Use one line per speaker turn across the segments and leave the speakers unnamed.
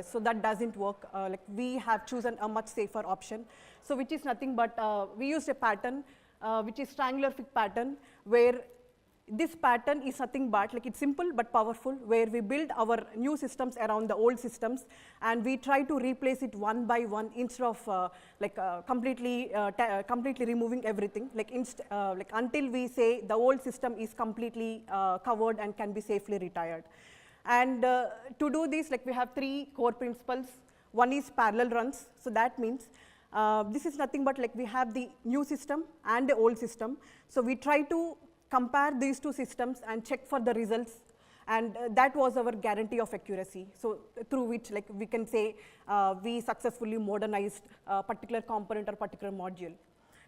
So that doesn't work. Like we have chosen a much safer option. So which is nothing but we used a pattern which is triangular fit pattern, where this pattern is nothing but, like it's simple but powerful, where we build our new systems around the old systems and we try to replace it one by one instead of completely removing everything, like until we say the old system is completely covered and can be safely retired. And to do this, like we have 3 core principles. One is parallel runs. So that means this is nothing but like we have the new system and the old system. So we try to compare these 2 systems and check for the results, and that was our guarantee of accuracy. So through which like we can say we successfully modernized a particular component or particular module.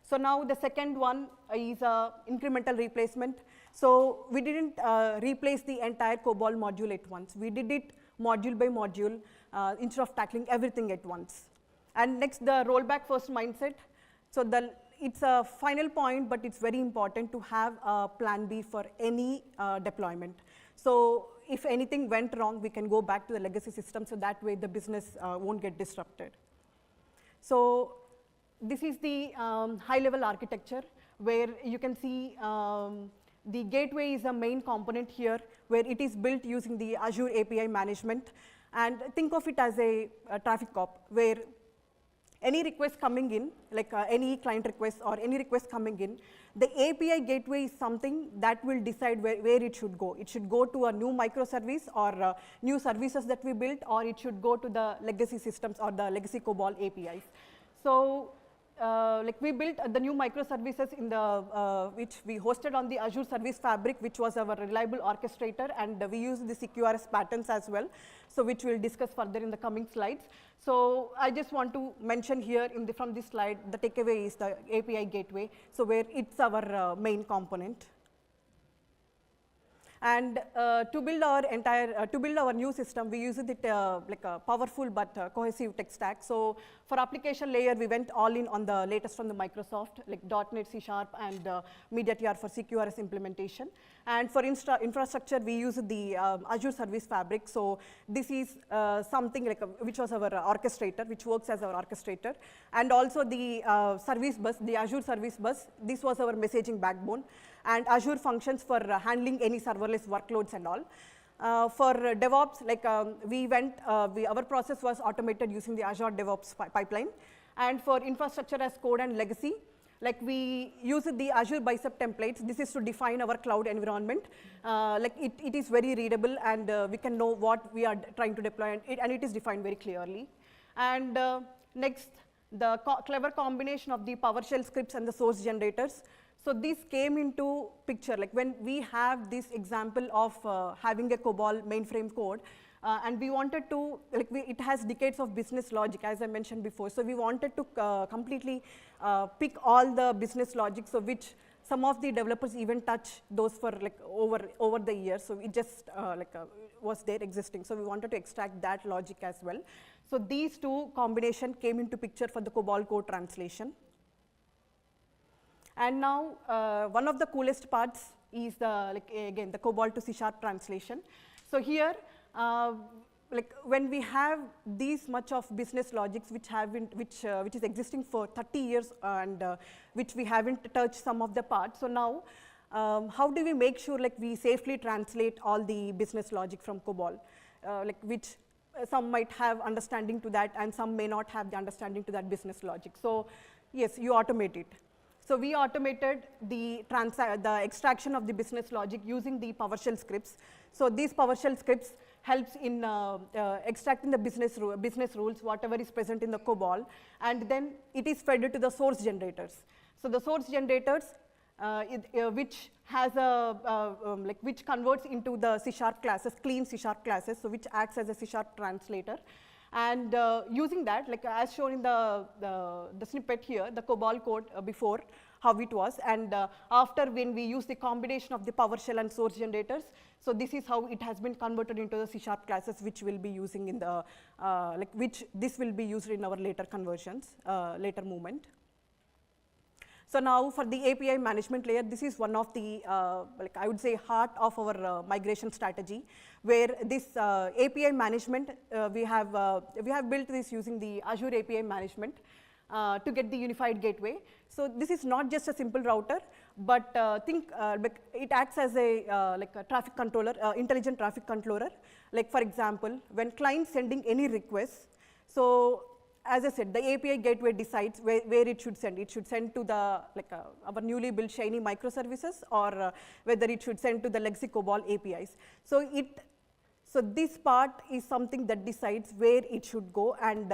So now the second one is incremental replacement. So we didn't replace the entire COBOL module at once. We did it module by module instead of tackling everything at once. And next, the rollback first mindset. So it's a final point, but it's very important to have a plan B for any deployment. So if anything went wrong, we can go back to the legacy system, so that way the business won't get disrupted. So this is the high-level architecture, where you can see the gateway is a main component here, where it is built using the Azure API management. And think of it as a traffic cop, where any request coming in, like any client request or any request coming in, the API gateway is something that will decide where it should go. It should go to a new microservice or new services that we built, or it should go to the legacy systems or the legacy COBOL APIs. So like we built the new microservices in the which we hosted on the Azure Service Fabric, which was our reliable orchestrator, and we used the CQRS patterns as well, so which we'll discuss further in the coming slides. So I just want to mention here from this slide, the takeaway is the API gateway, so where it's our main component. And to build our new system, we used it like a powerful but cohesive tech stack. So for application layer, we went all in on the latest from the Microsoft, like .NET, C# and MediaTR for CQRS implementation. And for infrastructure, we used the Azure Service Fabric. So this is something like which was our orchestrator, which works as our orchestrator. And also the service bus, the Azure Service Bus, this was our messaging backbone. And Azure Functions for handling any serverless workloads and all. For DevOps, like our process was automated using the Azure DevOps pipeline. And for infrastructure as code and legacy, like we use the Azure Bicep templates. This is to define our cloud environment. Like it is very readable, and we can know what we are trying to deploy, and it is defined very clearly. And next, the clever combination of the PowerShell scripts and the source generators. So this came into picture, like when we have this example of having a COBOL mainframe code, and we wanted to, like it has decades of business logic, as I mentioned before. So we wanted to completely pick all the business logic, so which some of the developers even touch those for like over the years. So it just was there existing. So we wanted to extract that logic as well. So these 2 combination came into picture for the COBOL code translation. And now, one of the coolest parts is the again the COBOL to C# translation. So here, like when we have these much of business logics which is existing for 30 years and which we haven't touched some of the parts. So now, how do we make sure like we safely translate all the business logic from COBOL, like which some might have understanding to that and some may not have the understanding to that business logic. So yes, you automate it. So we automated the extraction of the business logic using the PowerShell scripts. So these PowerShell scripts helps in extracting the business rules, whatever is present in the COBOL, and then it is fed to the source generators. So the source generators, which has which converts into the C# classes, clean C# classes, so which acts as a C# translator. And using that, like as shown in the snippet here, the COBOL code before, how it was, and after when we use the combination of the PowerShell and source generators, so this is how it has been converted into the C# classes, which we'll be using in the, which this will be used in our later conversions, later movement. So now for the API management layer, this is one of the, like I would say, heart of our migration strategy, where this API management, we have built this using the Azure API management to get the unified gateway. So this is not just a simple router, but it acts as a like a traffic controller, intelligent traffic controller. Like for example, when client sending any requests, so as I said, the API gateway decides where it should send. It should send to the our newly built shiny microservices, or whether it should send to the legacy COBOL APIs. So this part is something that decides where it should go, and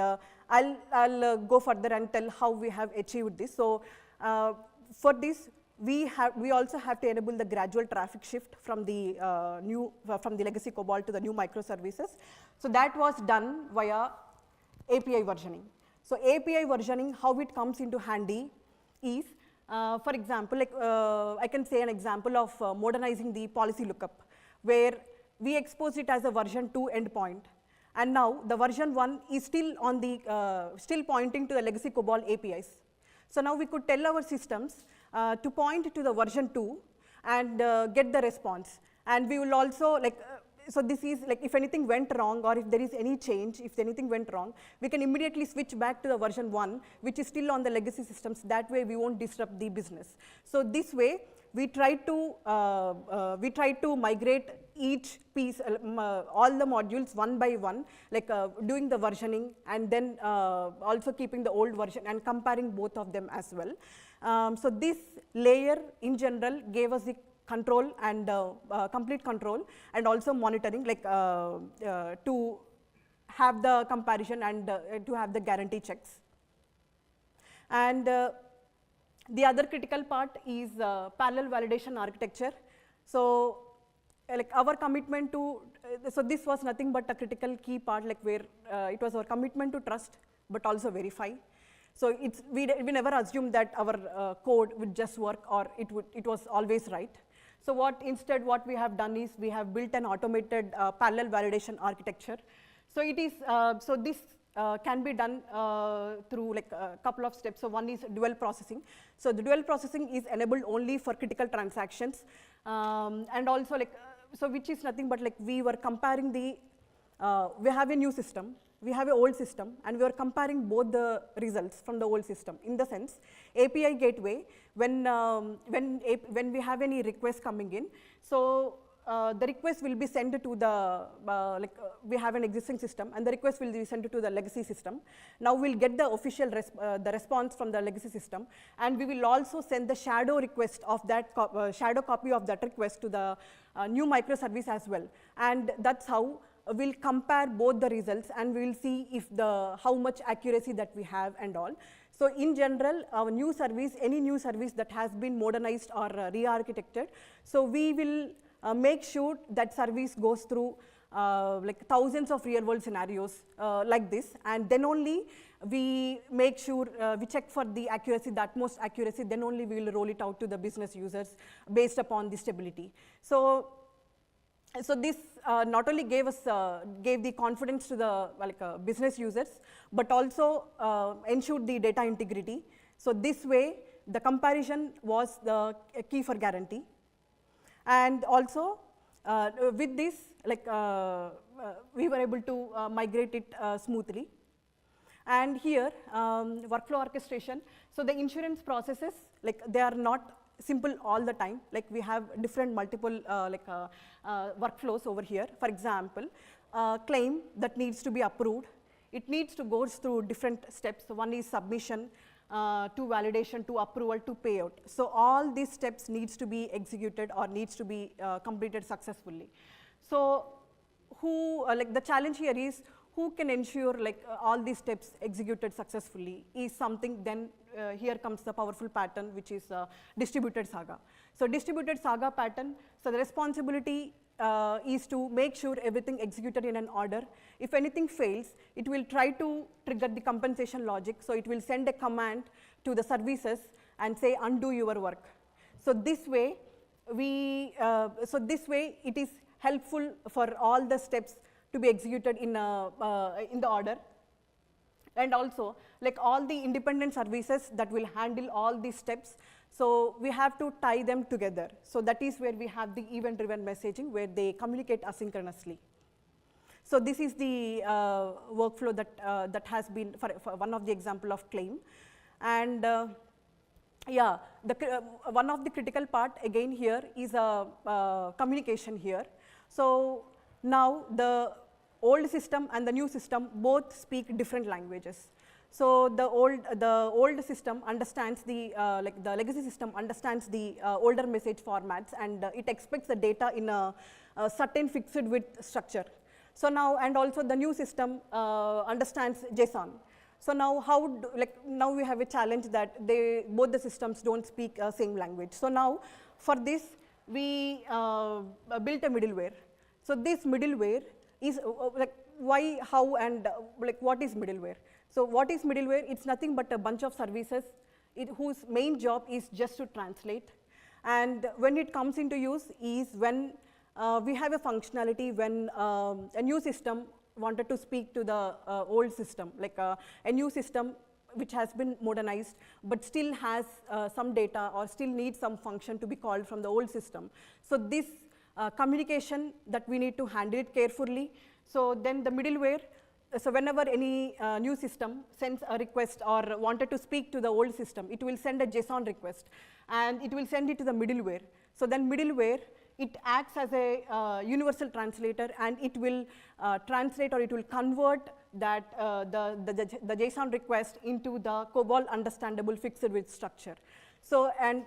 I'll go further and tell how we have achieved this. So for this, we also have to enable the gradual traffic shift from the legacy COBOL to the new microservices. So that was done via API versioning. So API versioning, how it comes into handy is, for example, I can say an example of modernizing the policy lookup, where we expose it as a version 2 endpoint, and now the version 1 is still on the still pointing to the legacy COBOL APIs. So now we could tell our systems to point to the version 2 and get the response, and we will also so this is like if anything went wrong, or if there is any change, if anything went wrong, we can immediately switch back to the version 1, which is still on the legacy systems. That way we won't disrupt the business. So this way we try to migrate each piece, all the modules one by one, doing the versioning, and then also keeping the old version and comparing both of them as well. So this layer in general gave us the control and complete control, and also monitoring, to have the comparison and to have the guarantee checks. And the other critical part is parallel validation architecture. So our commitment to, so this was nothing but a critical key part, where it was our commitment to trust but also verify. So we never assumed that our code would just work, or it was always right. So instead what we have done is we have built an automated parallel validation architecture. So it is, so this can be done through a couple of steps. So one is dual processing. So the dual processing is enabled only for critical transactions, and also so which is nothing but we were comparing the, we have a new system, we have an old system, and we are comparing both the results from the old system. In the sense, API gateway, when we have any request coming in, so the request will be sent to the, we have an existing system, and the request will be sent to the legacy system. Now we'll get the official the response from the legacy system, and we will also send the shadow request of that, shadow copy of that request to the new microservice as well. And that's how we'll compare both the results, and we will see if how much accuracy that we have and all. So in general, our new service, any new service that has been modernized or re-architected, so we will make sure that service goes through thousands of real world scenarios like this, and then only we make sure, we check for the accuracy, the utmost accuracy, then only we will roll it out to the business users based upon the stability. So this not only gave the confidence to the business users, but also ensured the data integrity. So this way, the comparison was the key for guarantee. And also, with this, we were able to migrate it smoothly. And here, workflow orchestration. So the insurance processes, they are not simple all the time. We have different multiple workflows over here. For example, claim that needs to be approved. It needs to go through different steps. So one is submission, to validation, to approval, to payout. So all these steps needs to be executed or needs to be completed successfully. So the challenge here is who can ensure all these steps executed successfully is something. Then here comes the powerful pattern, which is distributed saga. So distributed saga pattern, so the responsibility is to make sure everything executed in an order. If anything fails, it will try to trigger the compensation logic. So it will send a command to the services and say undo your work. So this way, it is helpful for all the steps to be executed in the order. And also, like all the independent services that will handle all these steps, so we have to tie them together. So that is where we have the event-driven messaging, where they communicate asynchronously. So this is the workflow that has been for one of the example of claim. And yeah, one of the critical part again here is communication here. So now the old system and the new system both speak different languages. So the old system understands the legacy system understands the older message formats, and it expects the data in a certain fixed width structure. So now, and also the new system understands JSON. So now now we have a challenge that both the systems don't speak same language. So now for this we built a middleware. So this middleware is why, how, and what is middleware? So what is middleware? It's nothing but a bunch of services whose main job is just to translate. And when it comes into use is when we have a functionality when a new system wanted to speak to the old system, like a new system which has been modernized but still has some data or still needs some function to be called from the old system. So this communication that we need to handle it carefully. So then the middleware, so whenever any new system sends a request or wanted to speak to the old system, it will send a JSON request and it will send it to the middleware. So then middleware, it acts as a universal translator, and it will translate or it will convert that the JSON request into the COBOL understandable fixed width structure. So and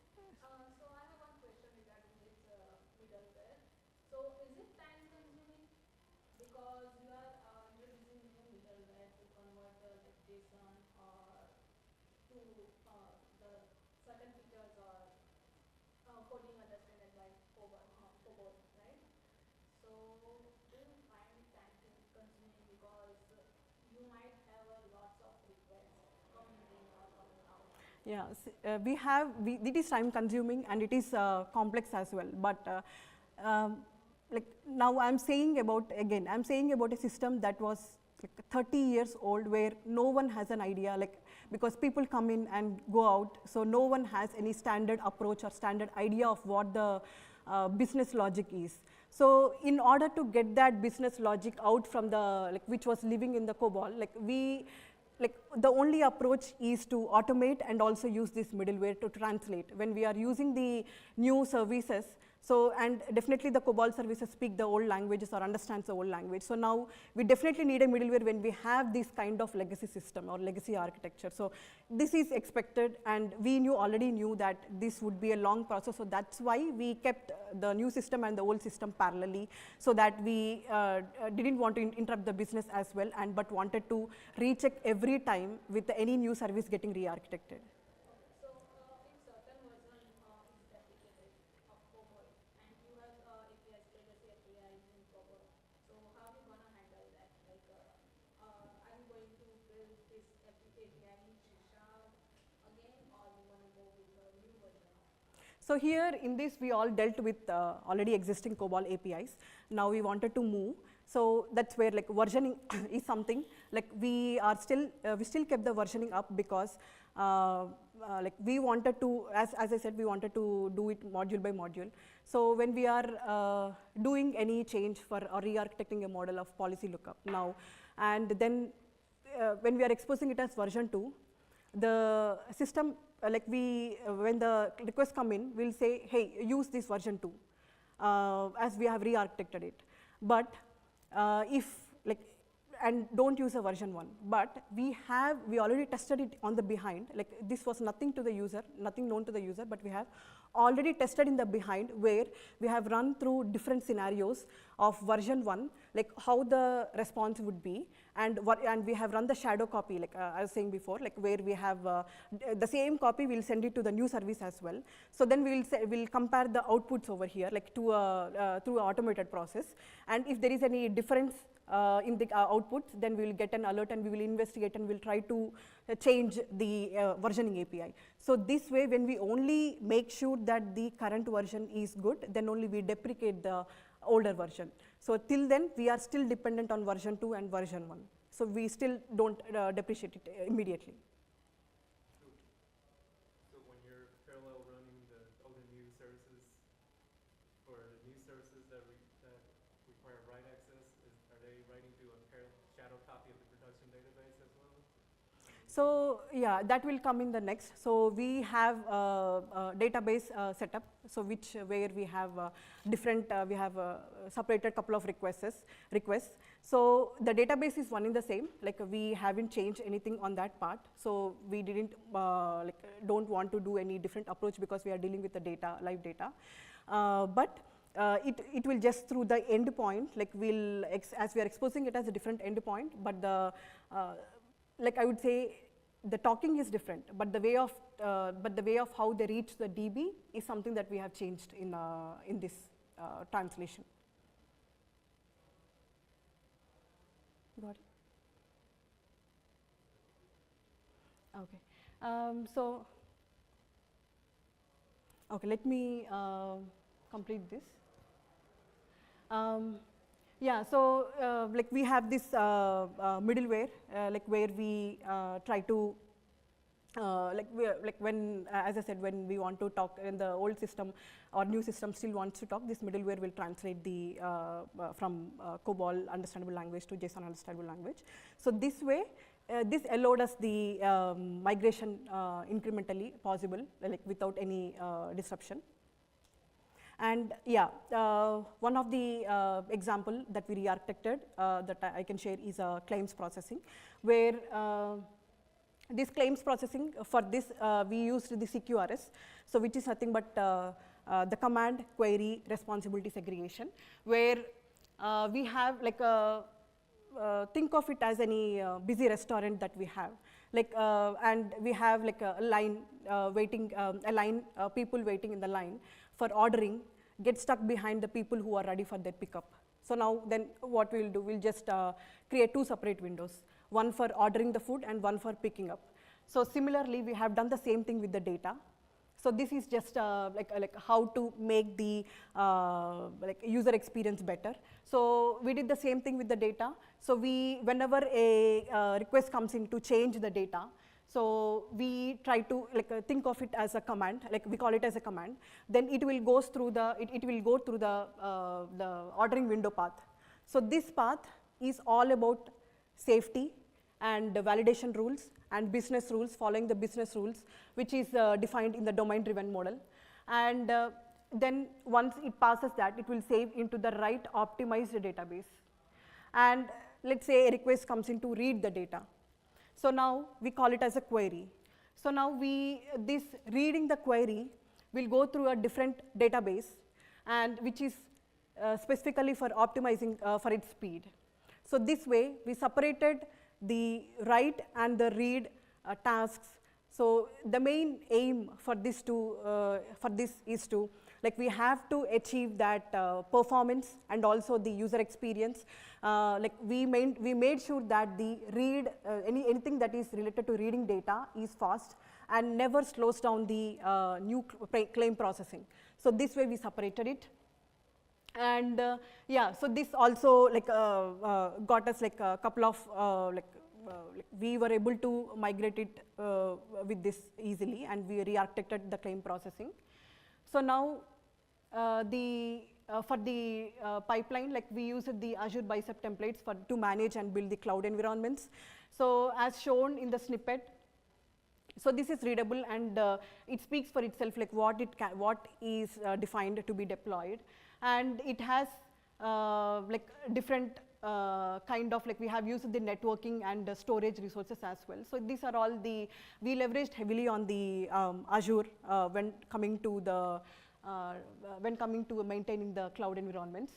so I have one question regarding this middleware. So is it time consuming because you are introducing new middleware to convert the JSON or to the certain features or coding understanding by COBOL, right? So do you find it time consuming because you might have lots of requests coming in or coming out?
yeah, it is time consuming and it is complex as well. But like now I'm saying about a system that was like 30 years old, where no one has an idea, like because people come in and go out, so no one has any standard approach or standard idea of what the business logic is. So in order to get that business logic out from the which was living in the COBOL, the only approach is to automate and also use this middleware to translate. When we are using the new services, so and definitely the COBOL services speak the old languages or understands the old language. So now we definitely need a middleware when we have this kind of legacy system or legacy architecture. So this is expected, and we already knew that this would be a long process. So that's why we kept the new system and the old system parallelly, so that we didn't want to interrupt the business as well, but wanted to recheck every time with any new service getting re-architected. So here in this we all dealt with already existing COBOL APIs. Now we wanted to move. So that's where versioning is something we still kept the versioning up because we wanted to, as I said, we wanted to do it module by module. So when we are doing any change for or re-architecting a model of policy lookup now, and then when we are exposing it as version 2, the system when the requests come in, we'll say, hey, use this version 2 as we have re-architected it. But and don't use a version 1. But we already tested it on the behind. This was nothing to the user, nothing known to the user, but we have already tested in the behind, where we have run through different scenarios of version 1, how the response would be, and we have run the shadow copy, I was saying before, where we have the same copy, we'll send it to the new service as well. So then we'll compare the outputs over here, through an automated process, and if there is any difference in the outputs, then we will get an alert and we will investigate and we'll try to change the versioning API. So this way, when we only make sure that the current version is good, then only we deprecate the older version. So till then, we are still dependent on version 2 and version 1. So we still don't depreciate it immediately.
So when you're parallel running all the new services, for the new services that require write access, are they writing to a shadow copy of the production database as well?
So yeah, that will come in the next. So we have a database setup, so where we have different, we have separated couple of requests. So the database is one in the same, like we haven't changed anything on that part. So we didn't, don't want to do any different approach because we are dealing with the data, live data. But it will just through the endpoint, like as we are exposing it as a different endpoint, but the, like I would say, the talking is different, but the way of how they reach the DB is something that we have changed in this translation. Got it? Okay. So, okay, let me complete this. Yeah, so like we have this middleware, like where we try to, when, as I said, when we want to talk in the old system or new system still wants to talk, this middleware will translate the from COBOL understandable language to JSON understandable language. So this way, this allowed us the migration incrementally possible, like without any disruption. And yeah, one of the example that we re-architected that I can share is claims processing, where this claims processing, for this we used the CQRS, so which is nothing but the command query responsibility segregation, where we have like think of it as any busy restaurant that we have, like and we have like a line waiting, people waiting in the line for ordering, get stuck behind the people who are ready for their pickup. So now then what we will do, we'll just create two separate windows, one for ordering the food and one for picking up. So similarly, we have done the same thing with the data. So this is just like how to make the like user experience better. So we did the same thing with the data. So whenever a request comes in to change the data, so we try to think of it as a command, like we call it as a command. Then it will go through the ordering window path. So this path is all about safety and validation rules and business rules, following the business rules, which is defined in the domain-driven model. And then once it passes that, it will save into the right optimized database. And let's say a request comes in to read the data. So now we call it as a query. So now this reading the query will go through a different database, and which is specifically for optimizing for its speed. So this way we separated the write and the read tasks. So the main aim for this is to, like we have to achieve that performance and also the user experience. Like we made sure that the read, anything that is related to reading data is fast and never slows down the new claim processing. So this way we separated it. And yeah, so this also like got us like a couple of like we were able to migrate it with this easily, and we re-architected the claim processing. So now for the pipeline, like we used the Azure Bicep templates to manage and build the cloud environments. So as shown in the snippet, so this is readable, and it speaks for itself, like what is defined to be deployed, and it has like different kind of, like we have used the networking and storage resources as well. So these are all we leveraged heavily on the Azure when coming to maintaining the cloud environments.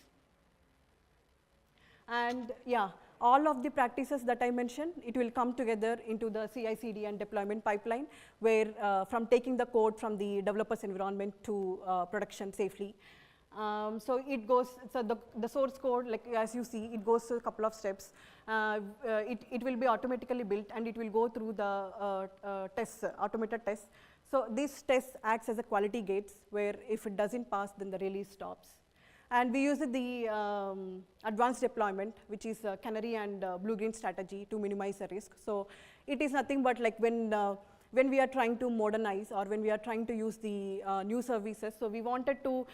And yeah, all of the practices that I mentioned, it will come together into the CI/CD and deployment pipeline, where from taking the code from the developer's environment to production safely. So it goes, so the source code, like as you see, it goes through a couple of steps. It will be automatically built, and it will go through the tests, automated tests. So these tests acts as a quality gates, where if it doesn't pass, then the release stops. And we use the advanced deployment, which is canary and blue-green strategy to minimize the risk. So it is nothing but like when we are trying to modernize or when we are trying to use the new services, so we wanted to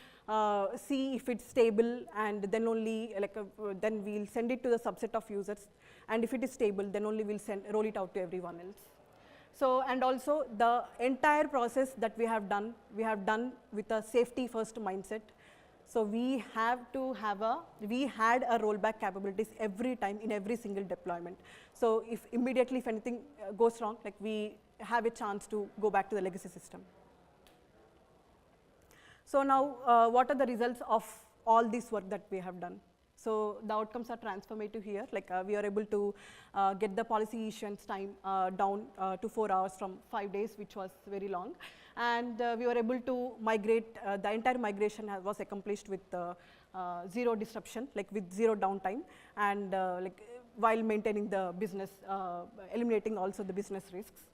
see if it's stable, and then only then we'll send it to the subset of users, and if it is stable, then only we'll roll it out to everyone else. So, and also the entire process that we have done with a safety first mindset. So we have to have we had a rollback capabilities every time in every single deployment. So if immediately if anything goes wrong, like we have a chance to go back to the legacy system. So now what are the results of all this work that we have done? So the outcomes are transformative here, like we are able to get the policy issuance time down to 4 hours from 5 days, which was very long. And we were able to migrate, the entire migration was accomplished with zero disruption, like with zero downtime, and like while maintaining the business, eliminating also the business risks.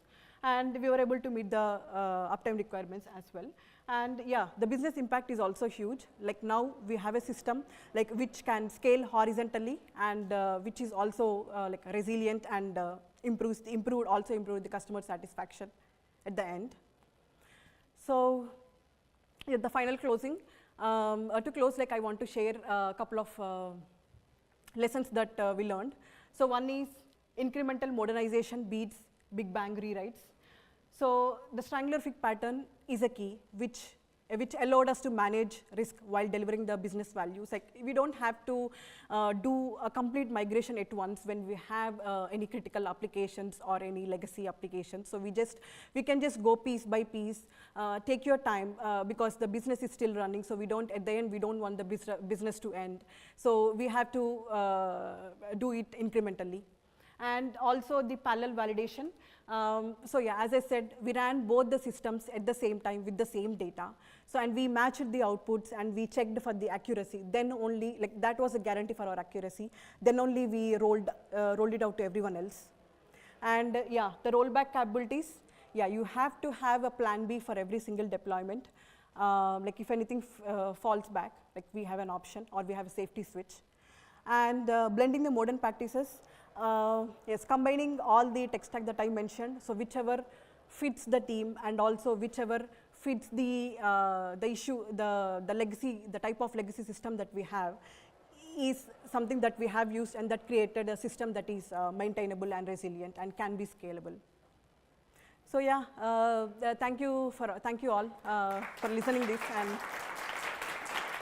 And we were able to meet the uptime requirements as well. And yeah, the business impact is also huge. Like now we have a system like which can scale horizontally, and which is also like resilient and also improve the customer satisfaction at the end. So yeah, the final closing. To close, like I want to share a couple of lessons that we learned. So one is incremental modernization beats big bang rewrites. So the strangler fig pattern is a key which allowed us to manage risk while delivering the business values. Like we don't have to do a complete migration at once when we have any critical applications or any legacy applications. So we can just go piece by piece, take your time because the business is still running. So at the end we don't want the business to end. So we have to do it incrementally. And also the parallel validation. So yeah, as I said, we ran both the systems at the same time with the same data. So and we matched the outputs and we checked for the accuracy. Then only, like that was a guarantee for our accuracy. Then only we rolled it out to everyone else. And yeah, the rollback capabilities. Yeah, you have to have a plan B for every single deployment. Like if anything falls back, like we have an option or we have a safety switch. And blending the modern practices. Yes, combining all the tech stack that I mentioned, so whichever fits the team and also whichever fits the issue, the legacy, the type of legacy system that we have is something that we have used and that created a system that is maintainable and resilient and can be scalable. So yeah, thank you all for listening this, and